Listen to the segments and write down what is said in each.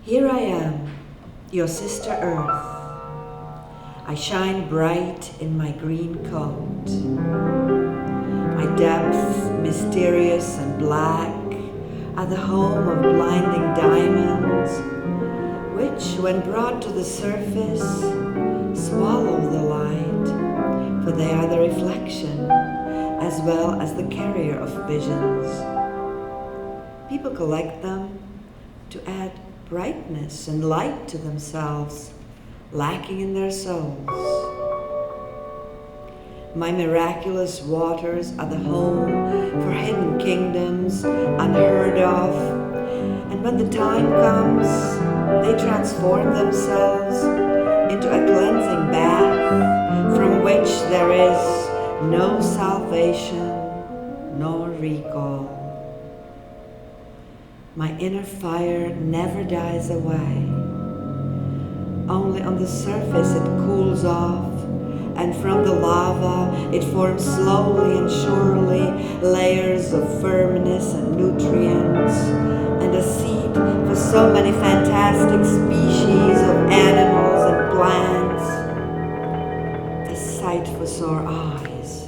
Here I am, your sister Earth. I shine bright in my green coat. My depths, mysterious and black, are the home of blinding diamonds, which, when brought to the surface, swallow the light, for they are the reflection as well as the carrier of visions. People collect them to add brightness and light to themselves, lacking in their souls. My miraculous waters are the home for hidden kingdoms unheard of, and when the time comes, they transform themselves into a cleansing bath from which there is no salvation nor recall. My inner fire never dies away. Only on the surface it cools off, and from the lava it forms slowly and surely layers of firmness and nutrients, and a seed for so many fantastic species of animals and plants. A sight for sore eyes.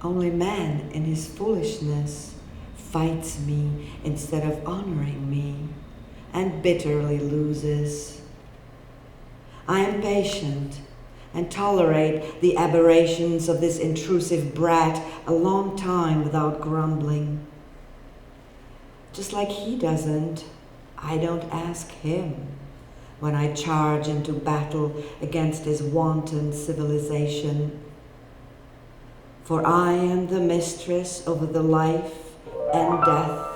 Only man in his foolishness fights me instead of honoring me, and bitterly loses. I am patient and tolerate the aberrations of this intrusive brat a long time without grumbling. Just like he doesn't, I don't ask him when I charge into battle against his wanton civilization. For I am the mistress over the life and death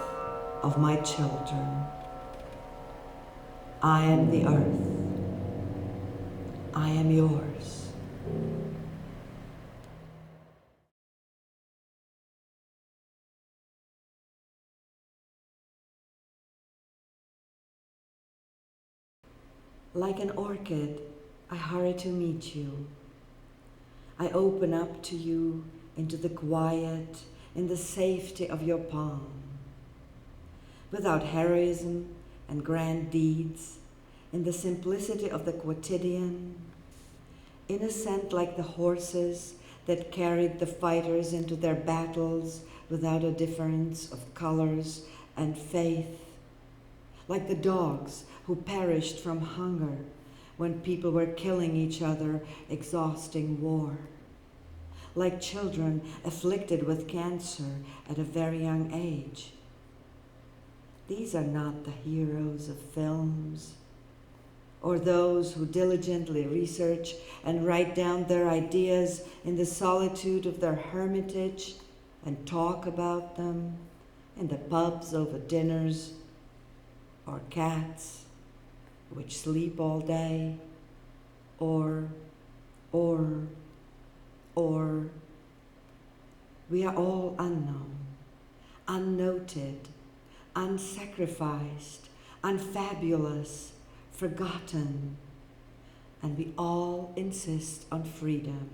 of my children. I am the earth. I am yours. Like an orchid, I hurry to meet you. I open up to you into the quiet, in the safety of your palm. Without heroism and grand deeds, in the simplicity of the quotidian, innocent like the horses that carried the fighters into their battles without a difference of colors and faith, like the dogs who perished from hunger when people were killing each other, exhausting war, like children afflicted with cancer at a very young age. These are not the heroes of films, or those who diligently research and write down their ideas in the solitude of their hermitage and talk about them in the pubs over dinners, or cats which sleep all day, or we are all unknown, unnoted, unsacrificed, unfabulous, forgotten, and we all insist on freedom,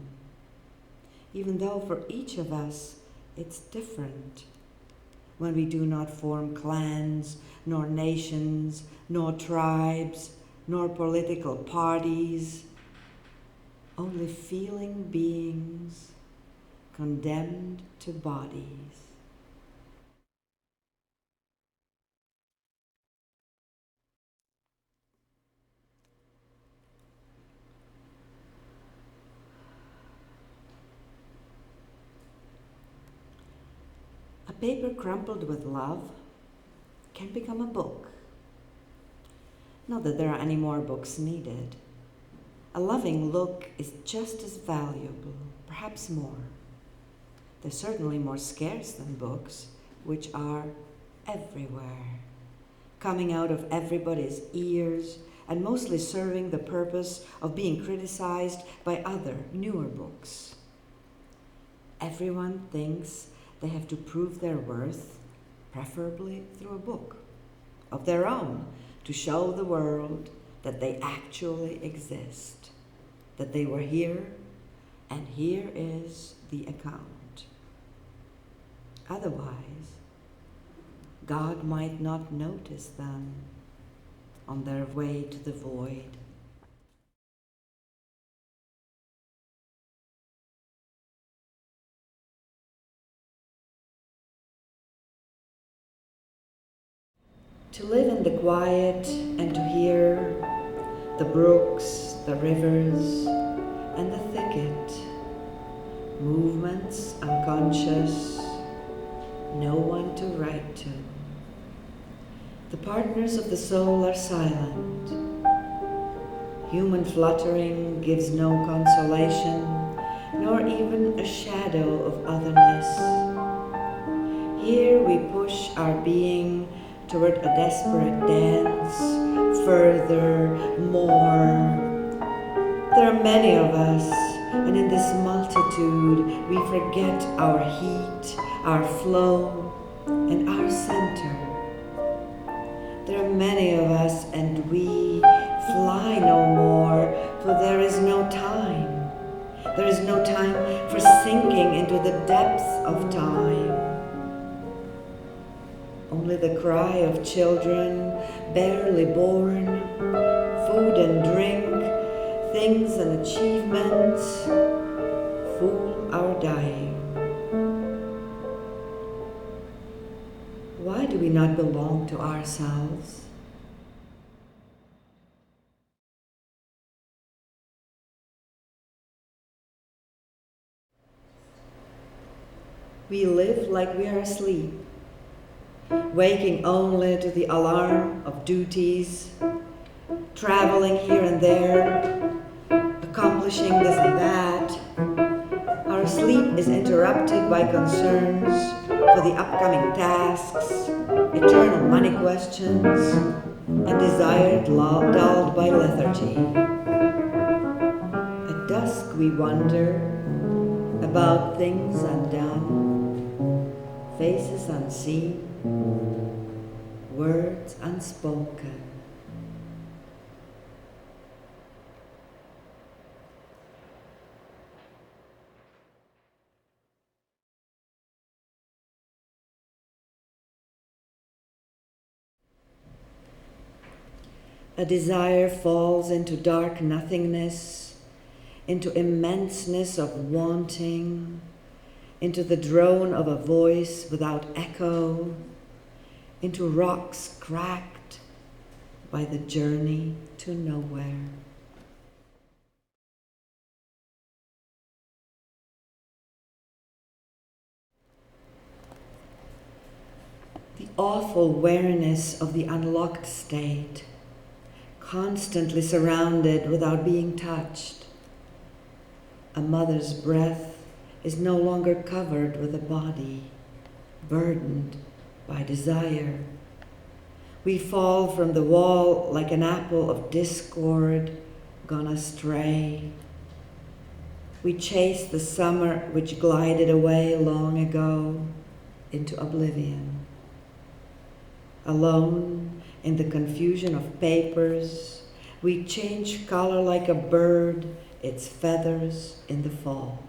even though for each of us it's different. When we do not form clans, nor nations, nor tribes, nor political parties, only feeling beings condemned to bodies. A paper crumpled with love can become a book. Not that there are any more books needed. A loving look is just as valuable, perhaps more. They're certainly more scarce than books, which are everywhere, coming out of everybody's ears and mostly serving the purpose of being criticized by other, newer books. Everyone thinks they have to prove their worth, preferably through a book of their own, to show the world that they actually exist, that they were here, and here is the account. Otherwise, God might not notice them on their way to the void. To live in the quiet and to hear the brooks, the rivers, and the thicket, movements unconscious, no one to write to. The partners of the soul are silent. Human fluttering gives no consolation, nor even a shadow of otherness. Here we push our being toward a desperate dance, further, more. There are many of us, and in this multitude we forget our heat, our flow, and our center. There are many of us, and we fly no more, for there is no time. There is no time for sinking into the depths of time. Only the cry of children, barely born, food and drink, things and achievements, fool our dying. Why do we not belong to ourselves? We live like we are asleep, waking only to the alarm of duties, traveling here and there, accomplishing this and that. Our sleep is interrupted by concerns for the upcoming tasks, eternal money questions, and desire dulled by lethargy. At dusk we wonder about things undone, faces unseen, words unspoken. A desire falls into dark nothingness, into immenseness of wanting, into the drone of a voice without echo, into rocks cracked by the journey to nowhere. The awful awareness of the unlocked state, constantly surrounded without being touched. A mother's breath is no longer covered with a body, burdened by desire. We fall from the wall like an apple of discord, gone astray. We chase the summer which glided away long ago into oblivion. Alone in the confusion of papers, we change color like a bird, its feathers in the fall.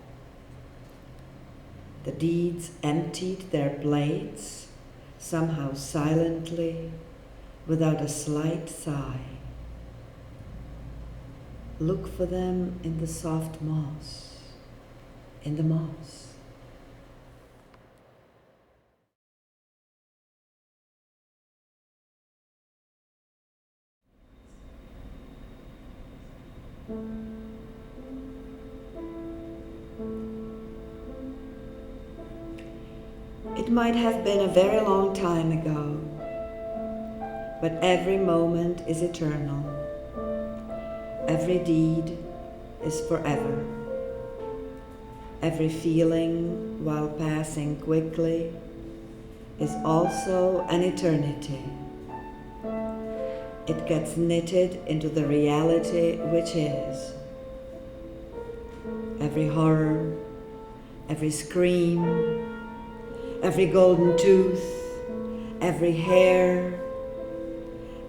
The deeds emptied their plates, somehow silently, without a slight sigh. Look for them in the soft moss, in the moss. It might have been a very long time ago, but every moment is eternal. Every deed is forever. Every feeling, while passing quickly, is also an eternity. It gets knitted into the reality which is. Every horror, every scream, every golden tooth, every hair,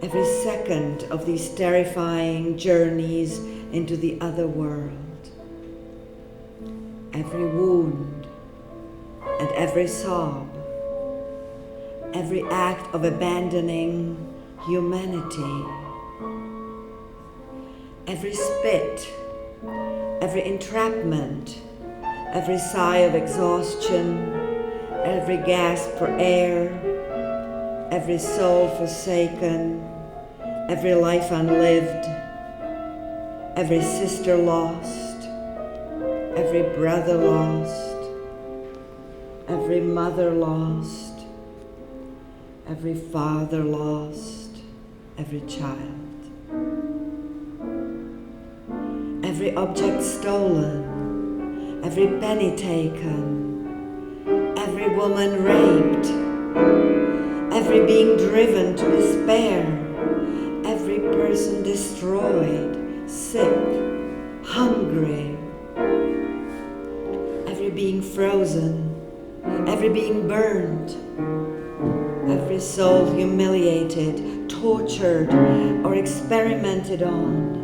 every second of these terrifying journeys into the other world. Every wound and every sob, every act of abandoning humanity, every spit, every entrapment, every sigh of exhaustion, every gasp for air, every soul forsaken, every life unlived, every sister lost, every brother lost, every mother lost, every father lost, every child, every object stolen, every penny taken, every woman raped, every being driven to despair, every person destroyed, sick, hungry, every being frozen, every being burned, every soul humiliated, tortured, or experimented on,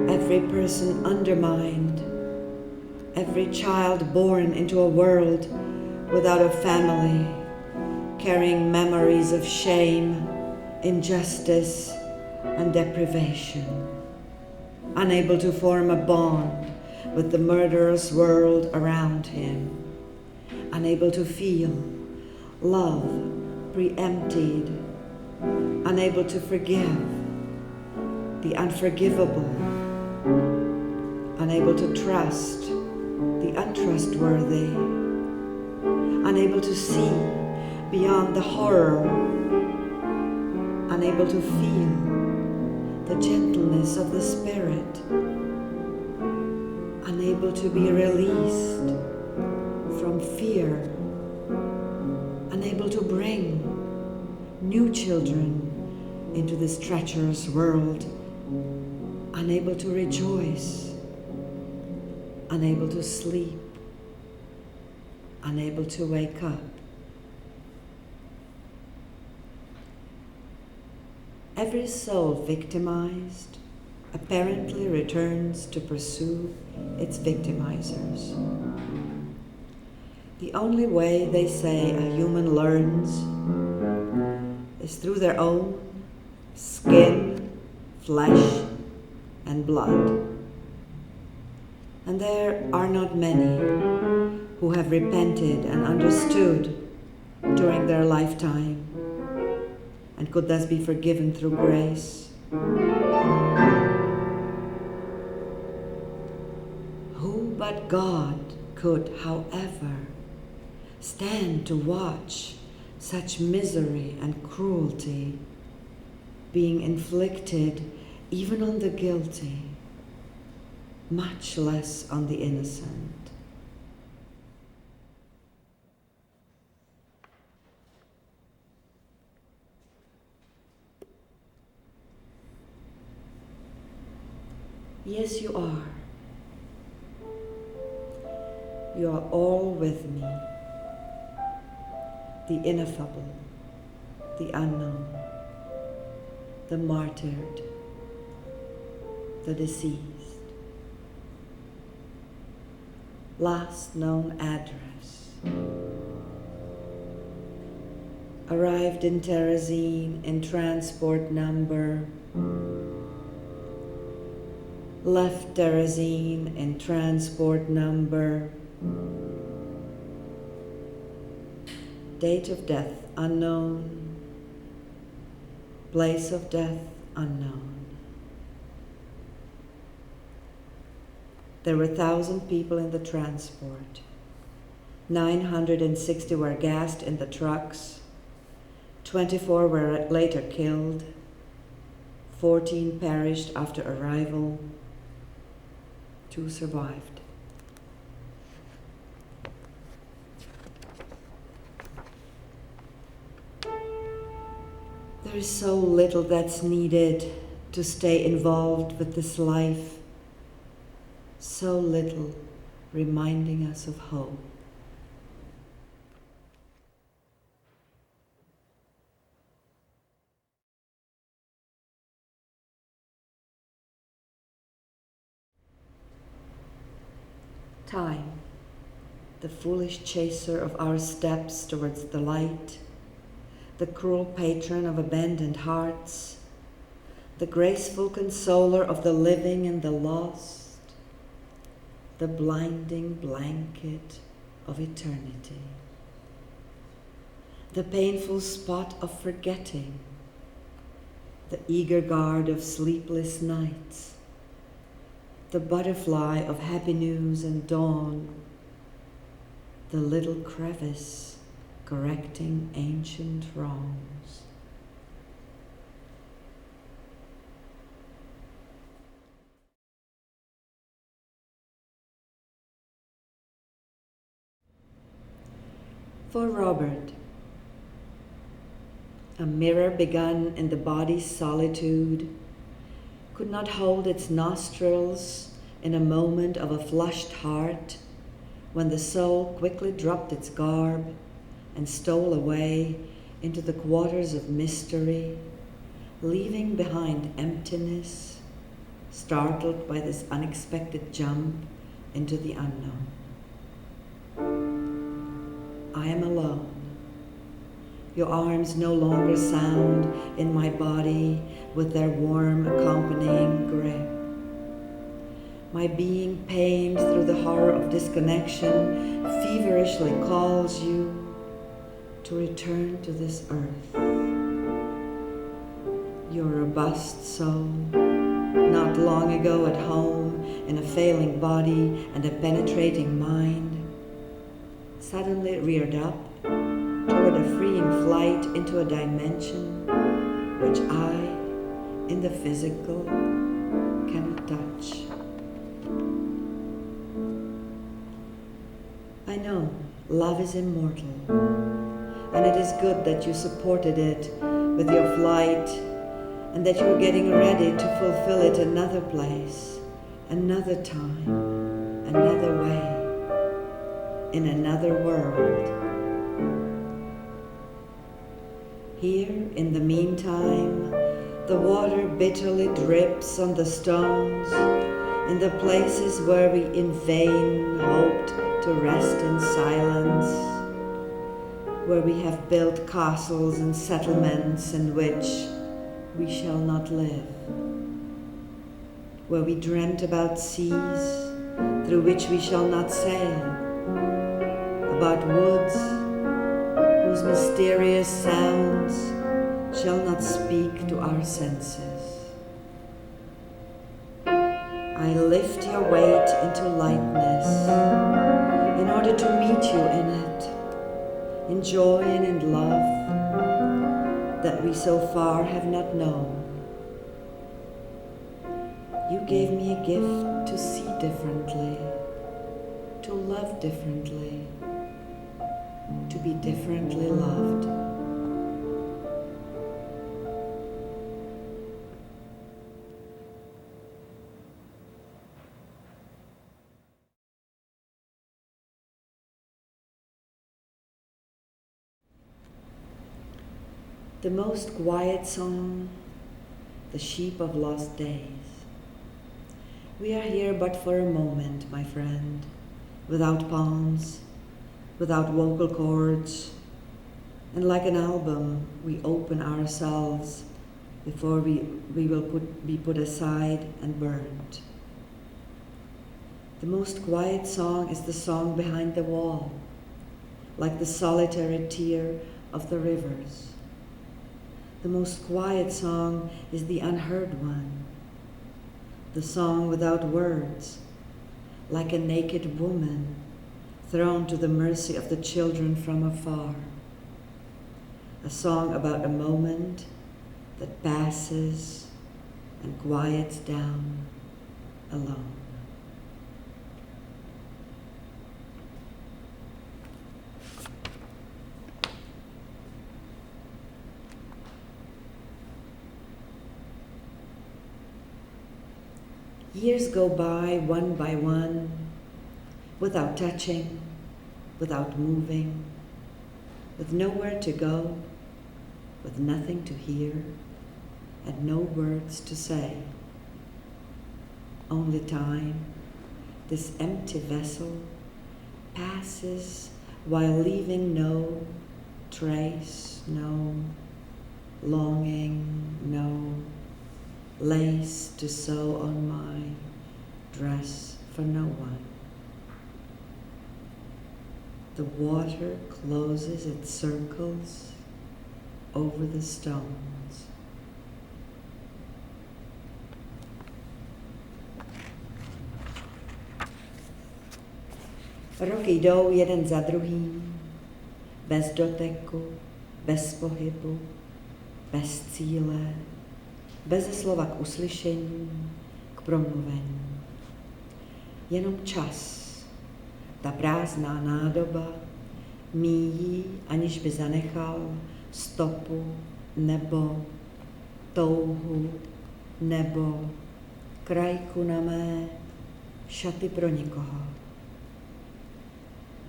every person undermined, every child born into a world without a family, carrying memories of shame, injustice, and deprivation, unable to form a bond with the murderous world around him, unable to feel love pre-emptied, unable to forgive the unforgivable, unable to trust the untrustworthy, unable to see beyond the horror, unable to feel the gentleness of the spirit, unable to be released from fear, unable to bring new children into this treacherous world, unable to rejoice, unable to sleep, unable to wake up. Every soul victimized apparently returns to pursue its victimizers. The only way, they say, a human learns is through their own skin, flesh, and blood. And there are not many who have repented and understood during their lifetime and could thus be forgiven through grace. Who but God could, however, stand to watch such misery and cruelty being inflicted even on the guilty, much less on the innocent? Yes, you are. You are all with me. The ineffable, the unknown, the martyred, the deceased. Last known address. Arrived in Terezin in transport number. Left Terezin in transport number. Date of death unknown. Place of death unknown. There were 1,000 people in the transport. 960 were gassed in the trucks. 24 were later killed. 14 perished after arrival. 2 survived. There is so little that's needed to stay involved with this life. So little reminding us of hope. Time. the foolish chaser of our steps towards the light, the cruel patron of abandoned hearts, the graceful consoler of the living and the lost, the blinding blanket of eternity, the painful spot of forgetting, the eager guard of sleepless nights, the butterfly of happy news and dawn, the little crevice correcting ancient wrongs. For Robert, a mirror begun in the body's solitude could not hold its nostrils in a moment of a flushed heart when the soul quickly dropped its garb and stole away into the quarters of mystery, leaving behind emptiness, startled by this unexpected jump into the unknown. I am alone. Your arms no longer sound in my body with their warm accompanying grip. My being pained through the horror of disconnection feverishly calls you to return to this earth. Your robust soul, not long ago at home in a failing body and a penetrating mind, suddenly reared up toward a freeing flight into a dimension which I, in the physical, cannot touch. I know love is immortal, and it is good that you supported it with your flight and that you are getting ready to fulfill it another place, another time, another way, in another world. Here, in the meantime, the water bitterly drips on the stones in the places where we in vain hoped to rest in silence, where we have built castles and settlements in which we shall not live, where we dreamt about seas through which we shall not sail, about woods whose mysterious sounds shall not speak to our senses. I lift your weight into lightness in order to meet you in it, in joy and in love that we so far have not known. You gave me a gift to see differently, to love differently, to be differently loved. The most quiet song, the sheep of lost days. We are here but for a moment, my friend, without palms, without vocal cords, and like an album, we open ourselves before we will be put aside and burned. The most quiet song is the song behind the wall, like the solitary tear of the rivers. The most quiet song is the unheard one, the song without words, like a naked woman thrown to the mercy of the children from afar. A song about a moment that passes and quiets down alone. Years go by one, without touching, without moving, with nowhere to go, with nothing to hear, and no words to say. Only time, this empty vessel, passes while leaving no trace, no longing, no lace to sew on my dress for no one. The water closes its circles over the stones. Roky jdou jeden za druhým, bez doteku, bez pohybu, bez cíle, bez slova k uslyšení, k promluvení. Jenom čas, ta prázdná nádoba, míjí, aniž by zanechal stopu nebo touhu nebo krajku na mé šaty pro nikoho.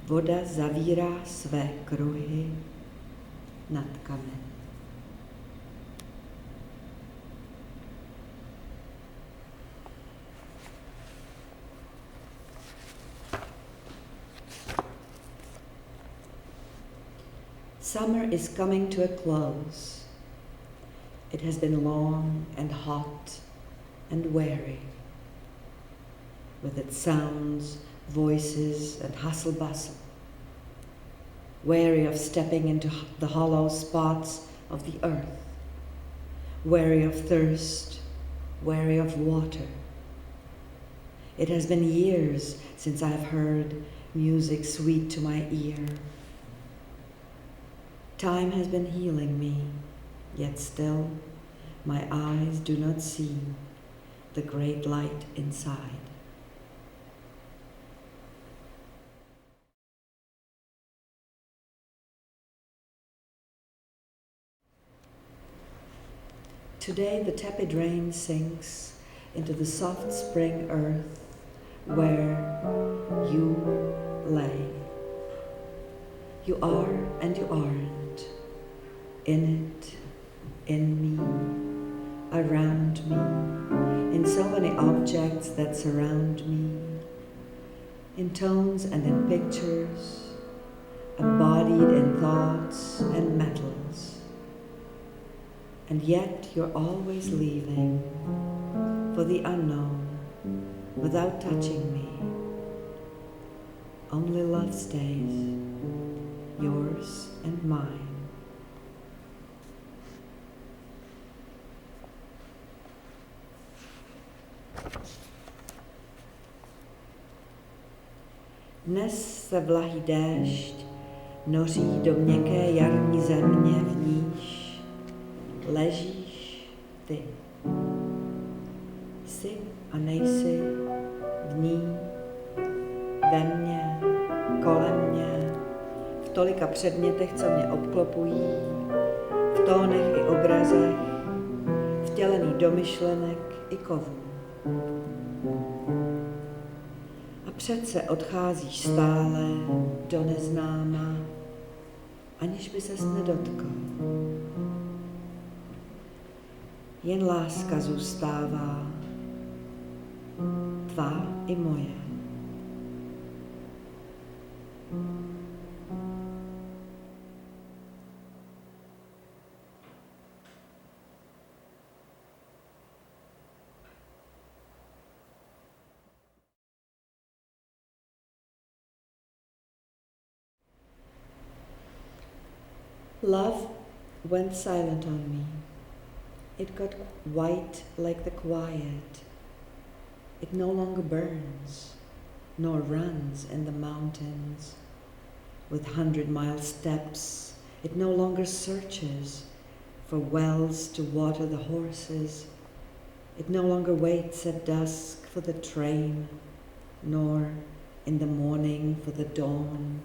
Voda zavírá své kruhy nad kamen. Summer is coming to a close. It has been long and hot and weary, with its sounds, voices, and hustle-bustle, weary of stepping into the hollow spots of the earth, weary of thirst, weary of water. It has been years since I've heard music sweet to my ear. Time has been healing me, yet still my eyes do not see the great light inside. Today the tepid rain sinks into the soft spring earth where you lay. You are and you aren't, in it, in me, around me, in so many objects that surround me, in tones and in pictures, embodied in thoughts and metals. And yet you're always leaving for the unknown without touching me. Only love stays, yours and mine. Dnes se vlahý déšť noří do měkké jarní země, v níž ležíš ty. Jsi a nejsi v ní, ve mně, kolem mě, v tolika předmětech, co mě obklopují, v tónech i obrazech, vtělený do myšlenek i kovů. A přece odcházíš stále do neznáma, aniž by ses nedotkl. Jen láska zůstává, tvá i moje. Love went silent on me. It got white like the quiet. It no longer burns, nor runs in the mountains with 100-mile steps. It no longer searches for wells to water the horses. It no longer waits at dusk for the train, nor in the morning for the dawn.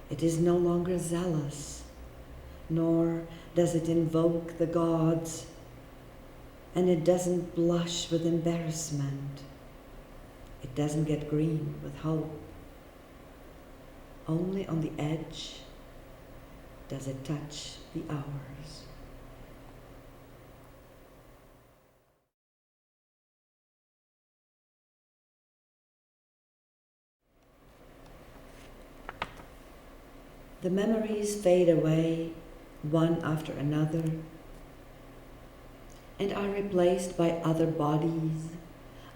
It is no longer zealous, nor does it invoke the gods, and it doesn't blush with embarrassment. It doesn't get green with hope. Only on the edge does it touch the hours. The memories fade away, one after another, and are replaced by other bodies,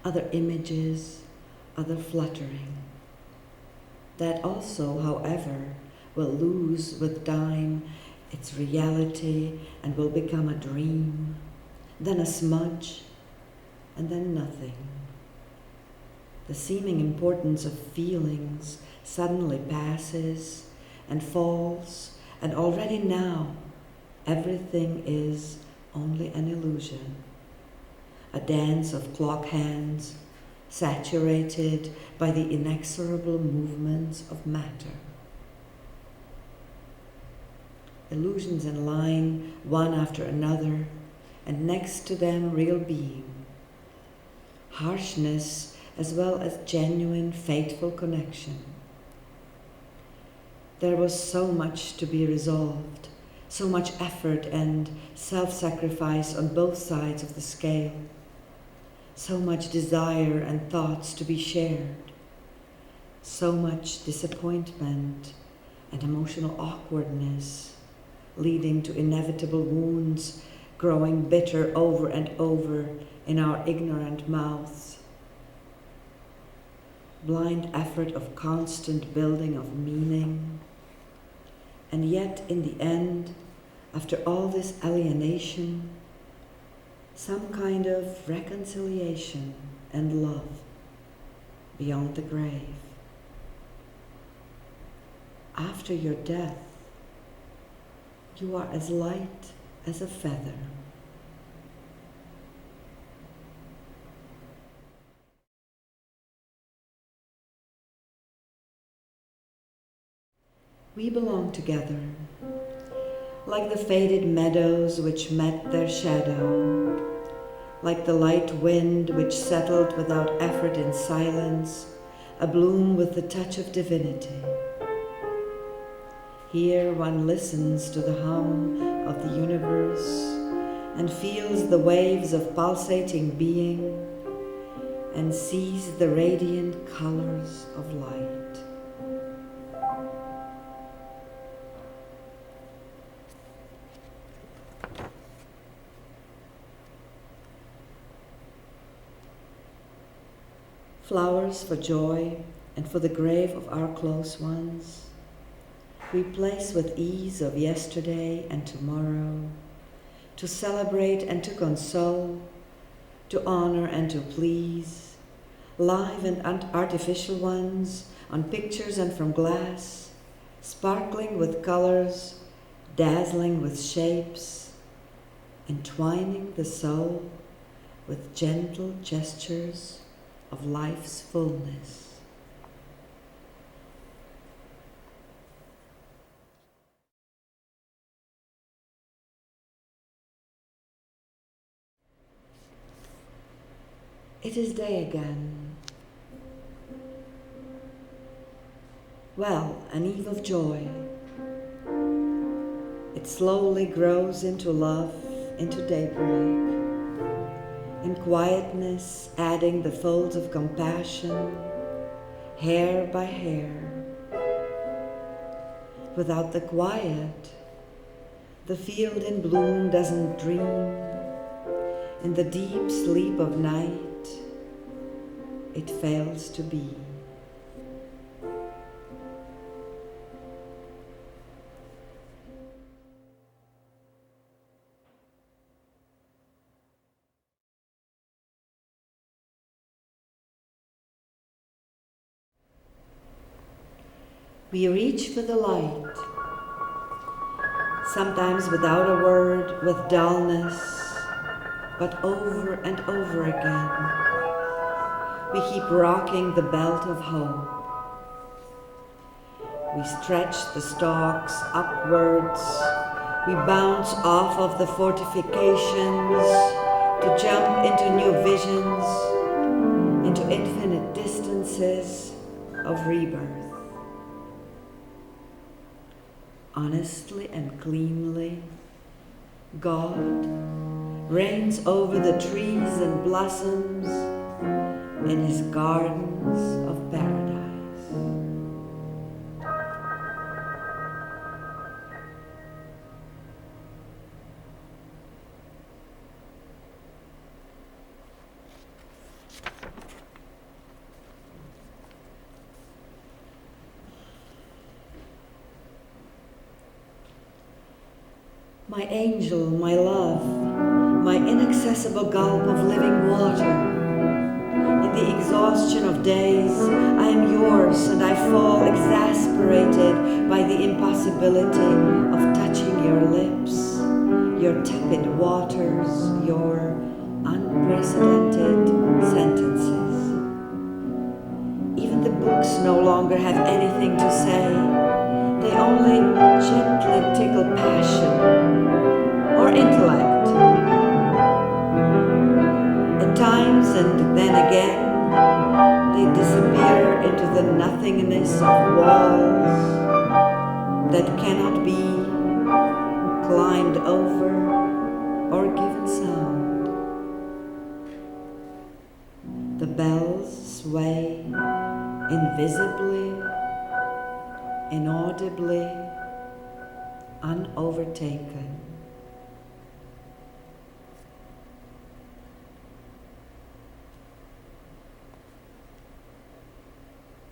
other images, other fluttering. That also, however, will lose with time its reality and will become a dream, then a smudge, and then nothing. The seeming importance of feelings suddenly passes and falls, and already now everything is only an illusion, a dance of clock hands saturated by the inexorable movements of matter. Illusions in line, one after another, and next to them real being. Harshness as well as genuine, fateful connection. There was so much to be resolved, so much effort and self-sacrifice on both sides of the scale, so much desire and thoughts to be shared, so much disappointment and emotional awkwardness, leading to inevitable wounds growing bitter over and over in our ignorant mouths. Blind effort of constant building of meaning, and yet in the end, after all this alienation, some kind of reconciliation and love beyond the grave. After your death, you are as light as a feather. We belong together, like the faded meadows which met their shadow, like the light wind which settled without effort in silence, abloom with the touch of divinity. Here one listens to the hum of the universe and feels the waves of pulsating being and sees the radiant colors of light. Flowers for joy and for the grave of our close ones, we place with ease of yesterday and tomorrow, to celebrate and to console, to honor and to please, live and artificial ones, on pictures and from glass, sparkling with colors, dazzling with shapes, entwining the soul with gentle gestures of life's fullness. It is day again. Well, an eve of joy. It slowly grows into love, into daybreak. In quietness, adding the folds of compassion, hair by hair. Without the quiet, the field in bloom doesn't dream. In the deep sleep of night, it fails to be. We reach for the light, sometimes without a word, with dullness, but over and over again. We keep rocking the belt of hope. We stretch the stalks upwards. We bounce off of the fortifications to jump into new visions, into infinite distances of rebirth. Honestly and cleanly, God reigns over the trees and blossoms in his gardens of paradise. My angel, my love, my inaccessible gulp of living water. In the exhaustion of days, I am yours and I fall exasperated by the impossibility of touching your lips, your tepid waters, your unprecedented sentences. Even the books no longer have anything to say. They only gently tickle passion or intellect. At times and then again, they disappear into the nothingness of walls that cannot be climbed over or given sound. The bells sway invisibly, inaudibly, unovertaken.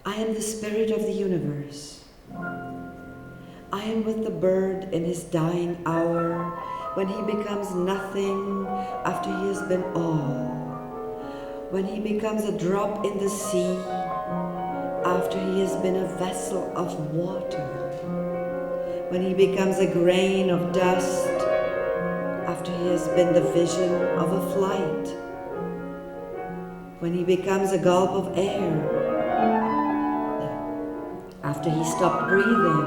I am the spirit of the universe. I am with the bird in his dying hour, when he becomes nothing after he has been all, when he becomes a drop in the sea after he has been a vessel of water, when he becomes a grain of dust after he has been the vision of a flight, when he becomes a gulp of air after he stopped breathing,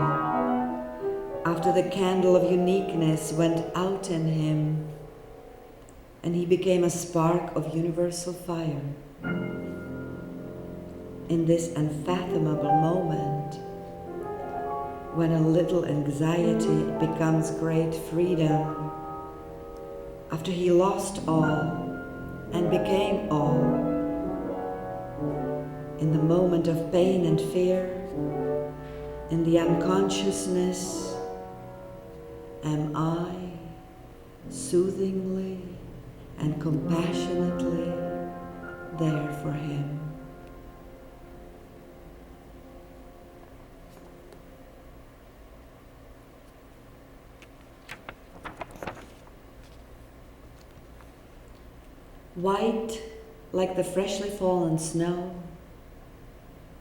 after the candle of uniqueness went out in him and he became a spark of universal fire. In this unfathomable moment, when a little anxiety becomes great freedom, after he lost all and became all, in the moment of pain and fear, in the unconsciousness, am I soothingly and compassionately there for him. White like the freshly fallen snow,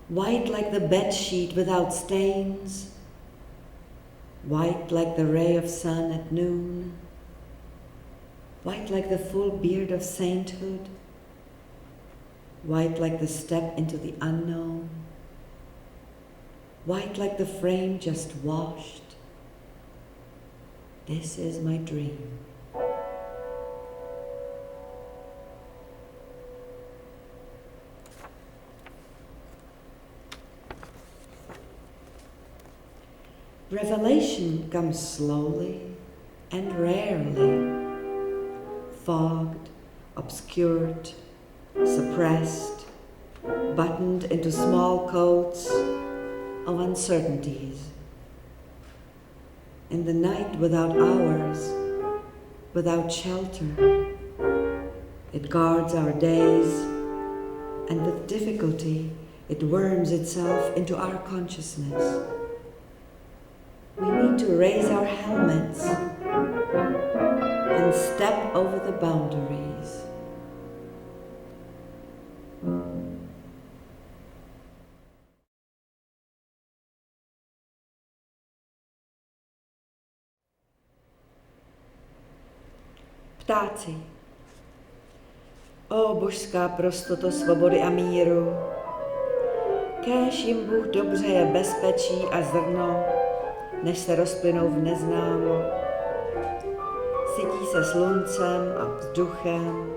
white like the bed sheet without stains, white like the ray of sun at noon, white like the full beard of sainthood, white like the step into the unknown, white like the frame just washed. This is my dream. Revelation comes slowly and rarely, fogged, obscured, suppressed, buttoned into small coats of uncertainties. In the night without hours, without shelter, it guards our days, and with difficulty it worms itself into our consciousness. We need to raise our helmets and step over the boundaries. Ptáci. Ó božská prostoto svobody a míru, kéž jim Bůh dobřeje bezpečí a zrno, než se rozplynou v neznámo. Sytí se sluncem a vzduchem,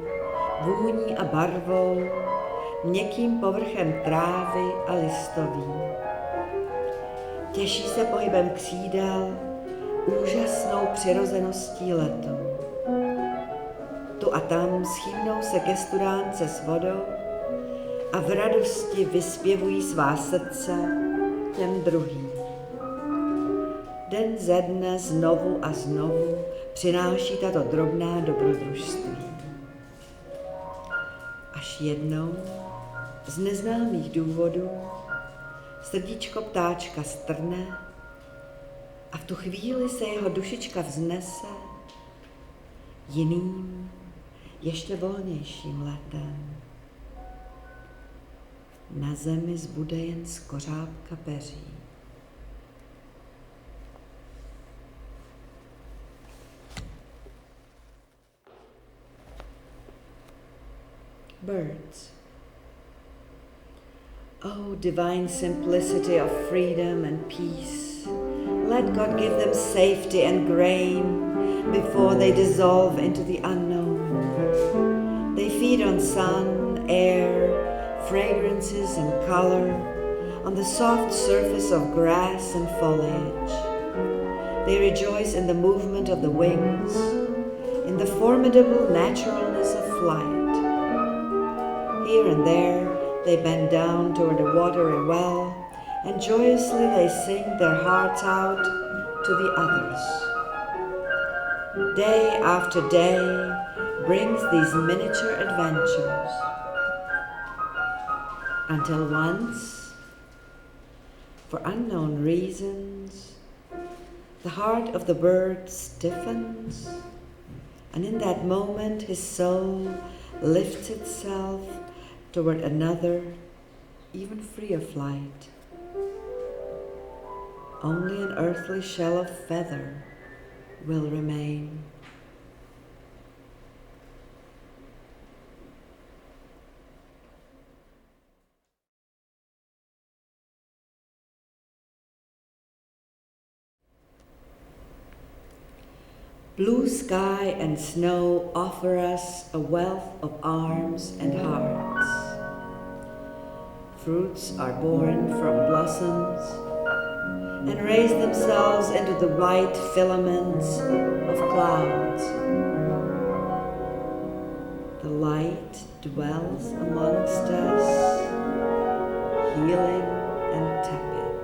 vůní a barvou, měkkým povrchem trávy a listoví. Těší se pohybem křídel, úžasnou přirozeností letu. Tu a tam schýmnou se ke studánce s vodou a v radosti vyspěvují svá srdce těm druhým. Den ze dne znovu a znovu přináší tato drobná dobrodružství. Až jednou, z neznámých důvodů, srdíčko ptáčka strne A v tu chvíli se jeho dušička vznese jiným, ještě volnějším letem. Na zemi zbude jen skořápka peří. Birds. Oh, divine simplicity of freedom and peace. Let God give them safety and grain before they dissolve into the unknown. They feed on sun, air, fragrances and color, on the soft surface of grass and foliage. They rejoice in the movement of the wings, in the formidable naturalness of flight. Here and there, they bend down toward a watery well, and joyously they sing their hearts out to the others. Day after day brings these miniature adventures, until once, for unknown reasons, the heart of the bird stiffens, and in that moment his soul lifts itself toward another, even freer flight. Only an earthly shell of feather will remain. Blue sky and snow offer us a wealth of arms and hearts. Fruits are born from blossoms and raise themselves into the white filaments of clouds. The light dwells amongst us, healing and tepid.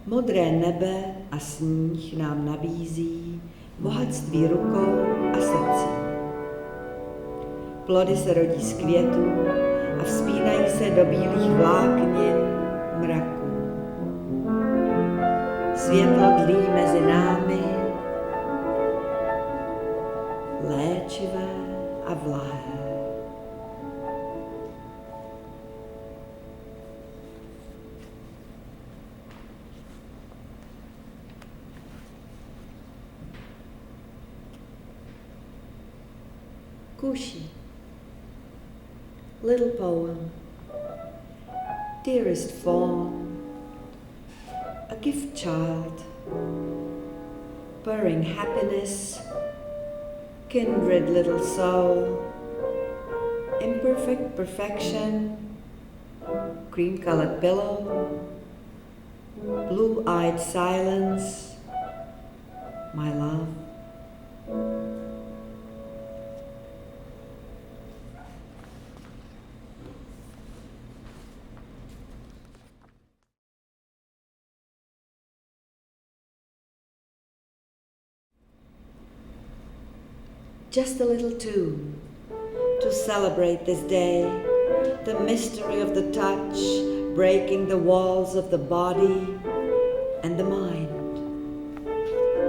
Modré nebe a sníh nám nabízí bohatství rukou a srdcí. Plody se rodí z květů a vzpínají se do bílých vláknin mraků. Světlo dlí mezi námi, léčivé a vlahé. Kushi, little poem, dearest fawn, a gift child, purring happiness, kindred little soul, imperfect perfection, cream-colored pillow, blue-eyed silence, my love. Just a little tune to celebrate this day, the mystery of the touch breaking the walls of the body and the mind,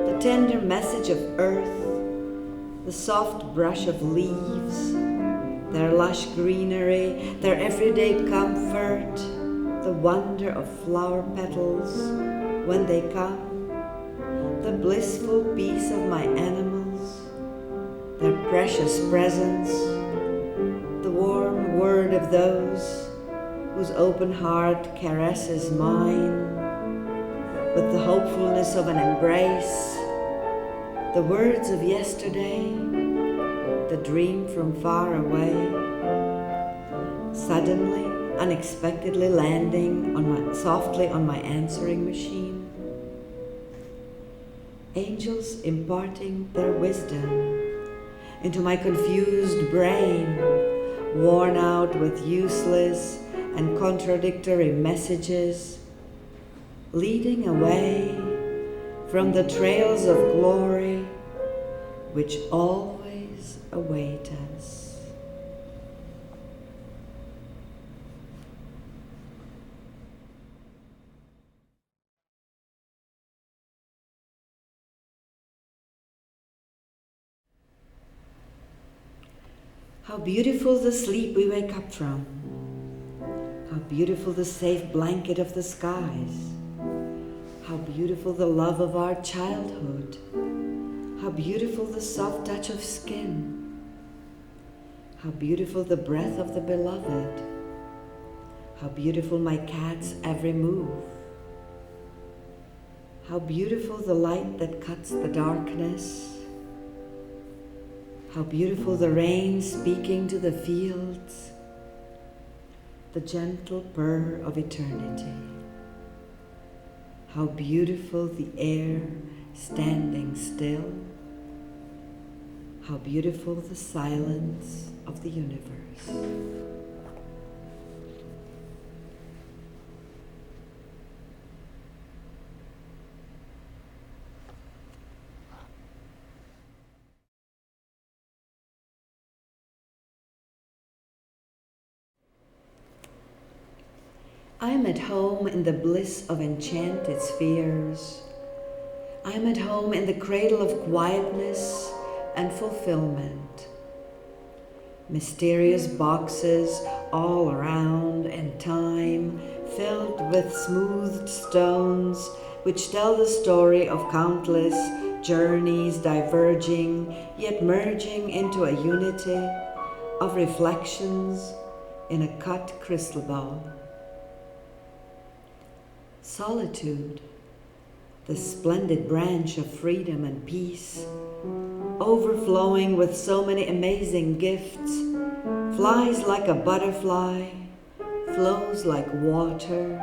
the tender message of earth, the soft brush of leaves, their lush greenery, their everyday comfort, the wonder of flower petals when they come, the blissful peace of my animals, their precious presence, the warm word of those whose open heart caresses mine with the hopefulness of an embrace, the words of yesterday, the dream from far away, suddenly, unexpectedly landing softly on my answering machine, angels imparting their wisdom into my confused brain, worn out with useless and contradictory messages, leading away from the trails of glory which always await us. How beautiful the sleep we wake up from. How beautiful the safe blanket of the skies. How beautiful the love of our childhood. How beautiful the soft touch of skin. How beautiful the breath of the beloved. How beautiful my cat's every move. How beautiful the light that cuts the darkness. How beautiful the rain speaking to the fields. The gentle purr of eternity. How beautiful the air standing still. How beautiful the silence of the universe. I am at home in the bliss of enchanted spheres. I am at home in the cradle of quietness and fulfillment. Mysterious boxes all around in time, filled with smoothed stones, which tell the story of countless journeys diverging, yet merging into a unity of reflections in a cut crystal ball. Solitude, the splendid branch of freedom and peace, overflowing with so many amazing gifts, flies like a butterfly, flows like water,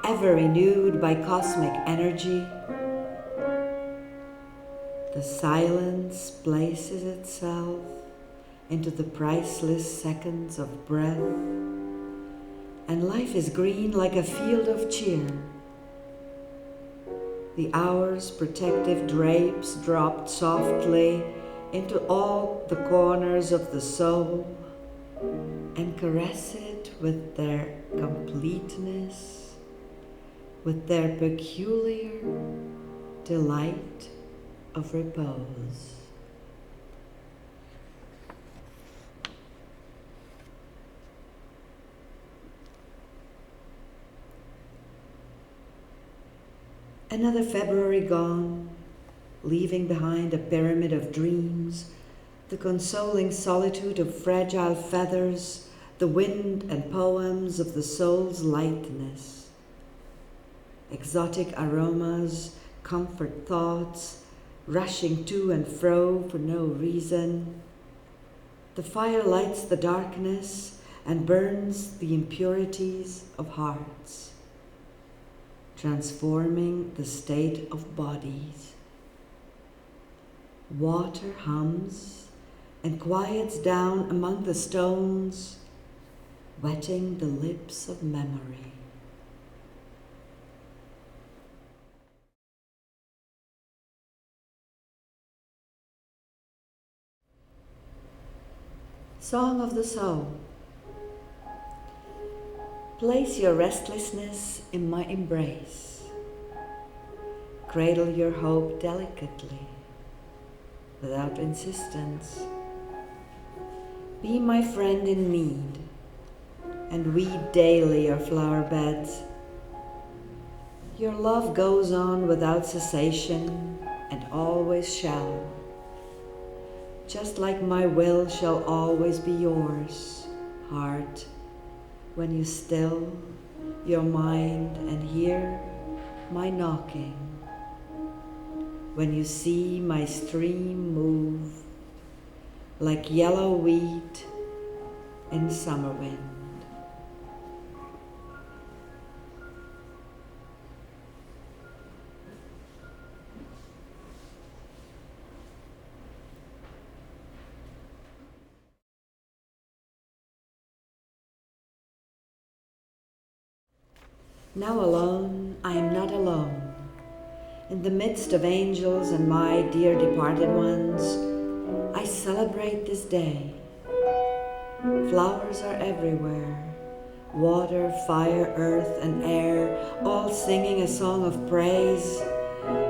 ever renewed by cosmic energy. The silence places itself into the priceless seconds of breath, and life is green like a field of cheer. The hour's protective drapes dropped softly into all the corners of the soul and caress it with their completeness, with their peculiar delight of repose. Another February gone, leaving behind a pyramid of dreams, the consoling solitude of fragile feathers, the wind and poems of the soul's lightness. Exotic aromas, comfort thoughts, rushing to and fro for no reason. The fire lights the darkness and burns the impurities of hearts, transforming the state of bodies. Water hums and quiets down among the stones, wetting the lips of memory. Song of the Soul. Place your restlessness in my embrace. Cradle your hope delicately, without insistence. Be my friend in need, and weed daily your flower beds. Your love goes on without cessation, and always shall. Just like my will shall always be yours, heart, when you still your mind and hear my knocking, when you see my stream move like yellow wheat in summer wind. Now alone, I am not alone. In the midst of angels and my dear departed ones, I celebrate this day. Flowers are everywhere, water, fire, earth, and air, all singing a song of praise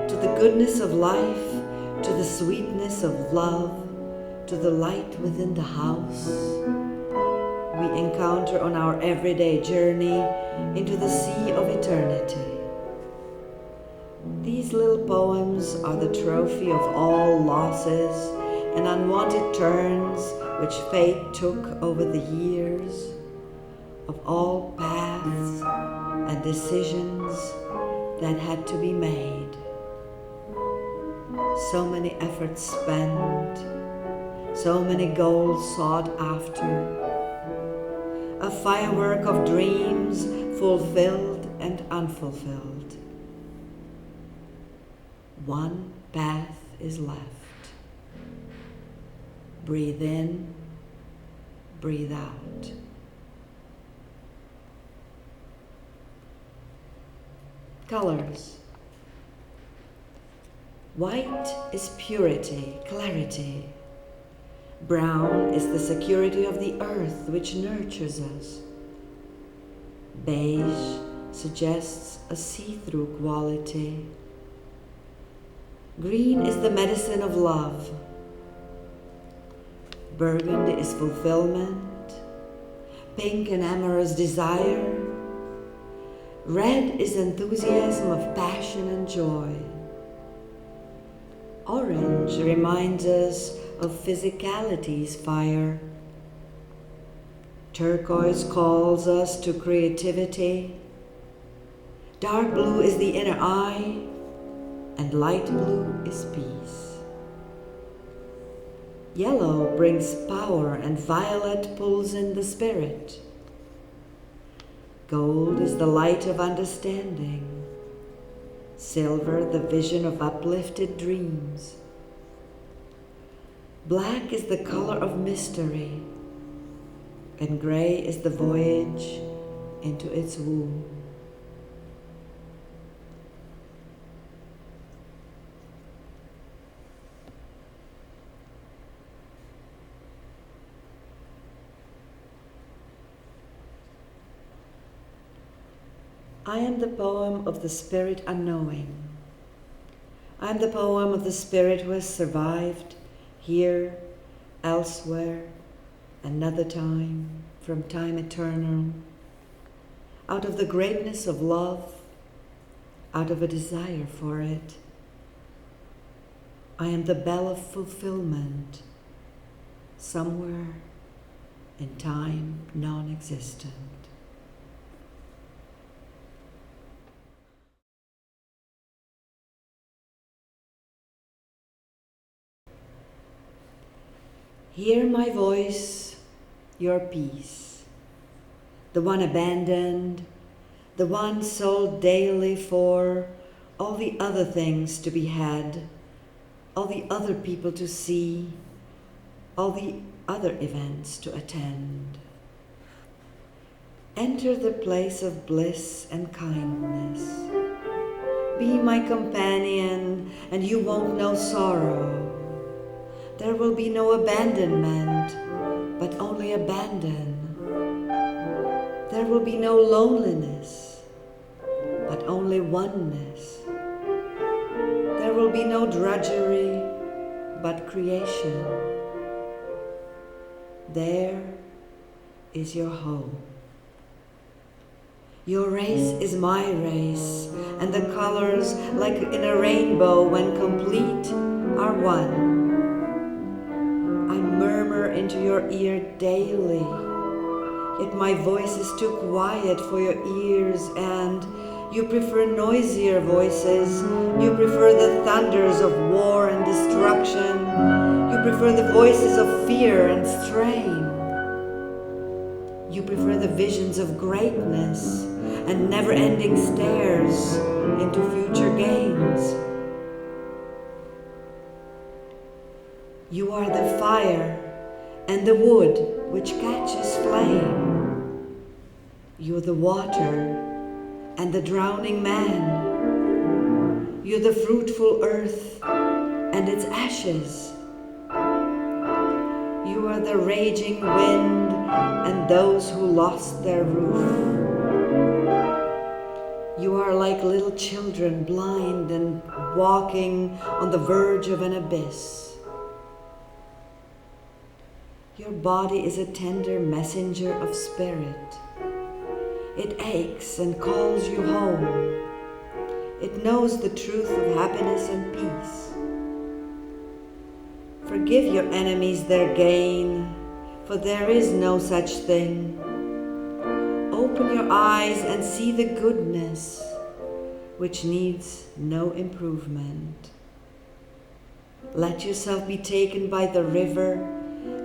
to the goodness of life, to the sweetness of love, to the light within the house we encounter on our everyday journey into the sea of eternity. These little poems are the trophy of all losses and unwanted turns which fate took over the years, of all paths and decisions that had to be made. So many efforts spent, so many goals sought after, a firework of dreams fulfilled and unfulfilled. One path is left. Breathe in, breathe out. Colors. White is purity, clarity. Brown is the security of the earth which nurtures us. Beige suggests a see-through quality. Green is the medicine of love. Burgundy is fulfillment. Pink and amorous desire. Red is enthusiasm of passion and joy. Orange reminds us of physicality's fire. Turquoise calls us to creativity. Dark blue is the inner eye, and light blue is peace. Yellow brings power, and violet pulls in the spirit. Gold is the light of understanding. Silver, the vision of uplifted dreams. Black is the color of mystery, and gray is the voyage into its womb. I am the poem of the spirit unknowing. I am the poem of the spirit who has survived here, elsewhere, another time, from time eternal, out of the greatness of love, out of a desire for it. I am the bell of fulfillment, somewhere in time non-existent. Hear my voice, your peace, the one abandoned, the one sold daily for all the other things to be had, all the other people to see, all the other events to attend. Enter the place of bliss and kindness. Be my companion, and you won't know sorrow. There will be no abandonment, but only abandon. There will be no loneliness, but only oneness. There will be no drudgery, but creation. There is your home. Your race is my race, and the colors, like in a rainbow when complete, are one. I murmur into your ear daily, yet my voice is too quiet for your ears, and you prefer noisier voices. You prefer the thunders of war and destruction. You prefer the voices of fear and strain. You prefer the visions of greatness and never-ending stares into future gains. You are the fire and the wood which catches flame. You're the water and the drowning man. You're the fruitful earth and its ashes. You are the raging wind and those who lost their roof. You are like little children, blind and walking on the verge of an abyss. Your body is a tender messenger of spirit. It aches and calls you home. It knows the truth of happiness and peace. Forgive your enemies their gain, for there is no such thing. Open your eyes and see the goodness, which needs no improvement. Let yourself be taken by the river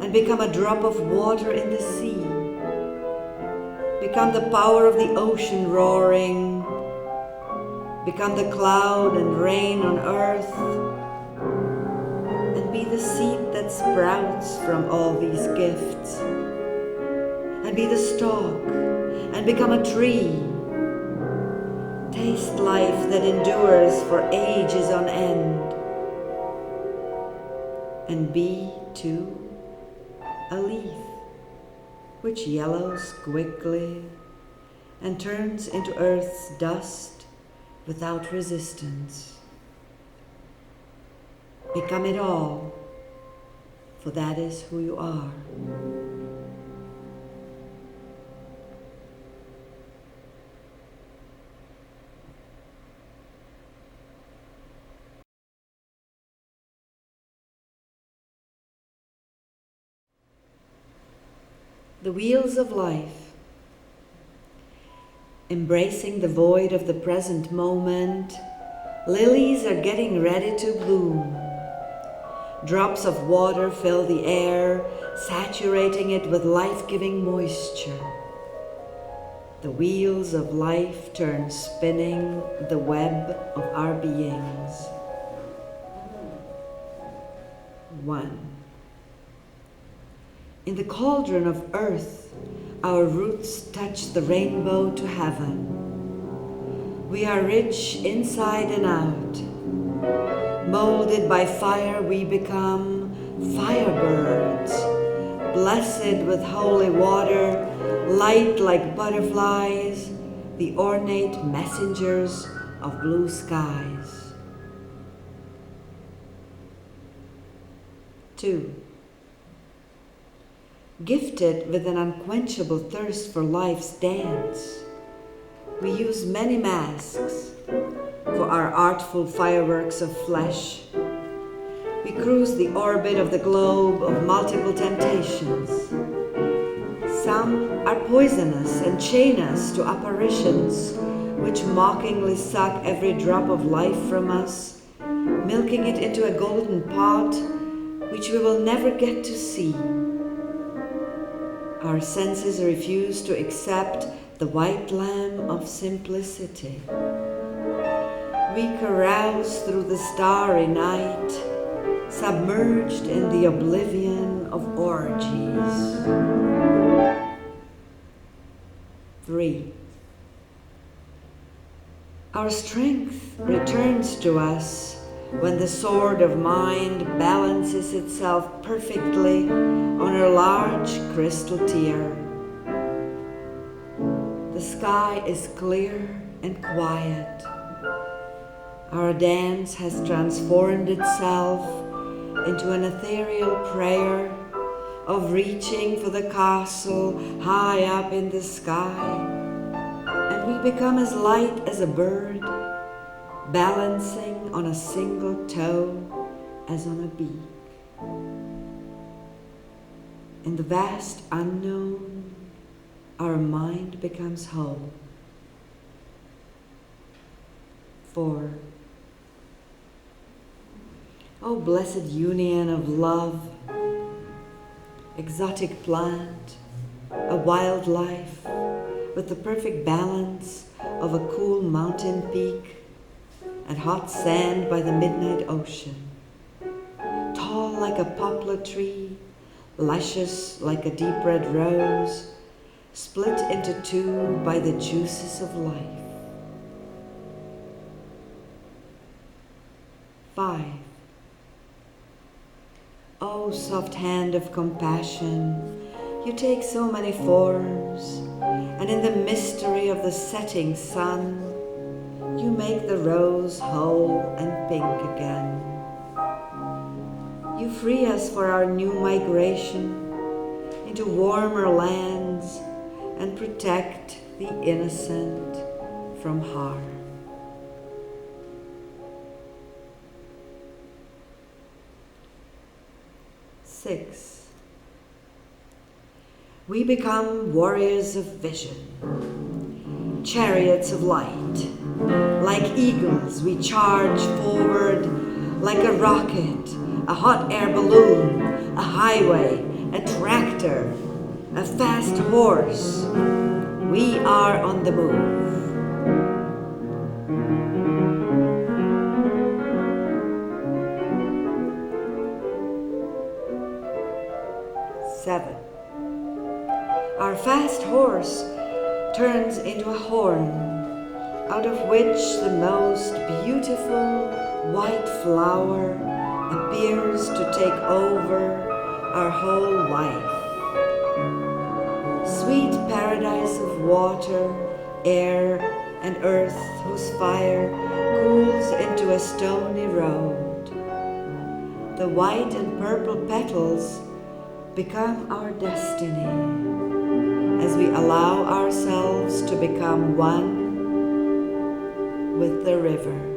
and become a drop of water in the sea. Become the power of the ocean roaring. Become the cloud and rain on earth. And be the seed that sprouts from all these gifts. And be the stalk and become a tree. Taste life that endures for ages on end. And be, too, a leaf which yellows quickly and turns into earth's dust without resistance. Become it all, for that is who you are. The wheels of life. Embracing the void of the present moment, lilies are getting ready to bloom. Drops of water fill the air, saturating it with life-giving moisture. The wheels of life turn spinning the web of our beings. 1. In the cauldron of earth, our roots touch the rainbow to heaven. We are rich inside and out. Molded by fire, we become firebirds, blessed with holy water, light like butterflies, the ornate messengers of blue skies. 2. Gifted with an unquenchable thirst for life's dance, we use many masks for our artful fireworks of flesh. We cruise the orbit of the globe of multiple temptations. Some are poisonous and chain us to apparitions which mockingly suck every drop of life from us, milking it into a golden pot which we will never get to see. Our senses refuse to accept the white lamb of simplicity. We carouse through the starry night, submerged in the oblivion of orgies. 3. Our strength returns to us when the sword of mind balances itself perfectly on a large crystal tear. The sky is clear and quiet. Our dance has transformed itself into an ethereal prayer of reaching for the castle high up in the sky, and we become as light as a bird, balancing on a single toe as on a beak. In the vast unknown, our mind becomes whole. 4. O blessed union of love, exotic plant, a wild life with the perfect balance of a cool mountain peak and hot sand by the midnight ocean. Tall like a poplar tree, luscious like a deep red rose, split into two by the juices of life. 5. O soft hand of compassion, you take so many forms, and in the mystery of the setting sun, you make the rose whole and pink again. You free us for our new migration, into warmer lands and protect the innocent from harm. Six. We become warriors of vision, chariots of light. Like eagles, we charge forward like a rocket, a hot air balloon, a highway, a tractor, a fast horse. We are on the move. Seven. Our fast horse turns into a horn, out of which the most beautiful white flower appears to take over our whole life. Sweet paradise of water, air, and earth whose fire cools into a stony road. The white and purple petals become our destiny as we allow ourselves to become one with the river.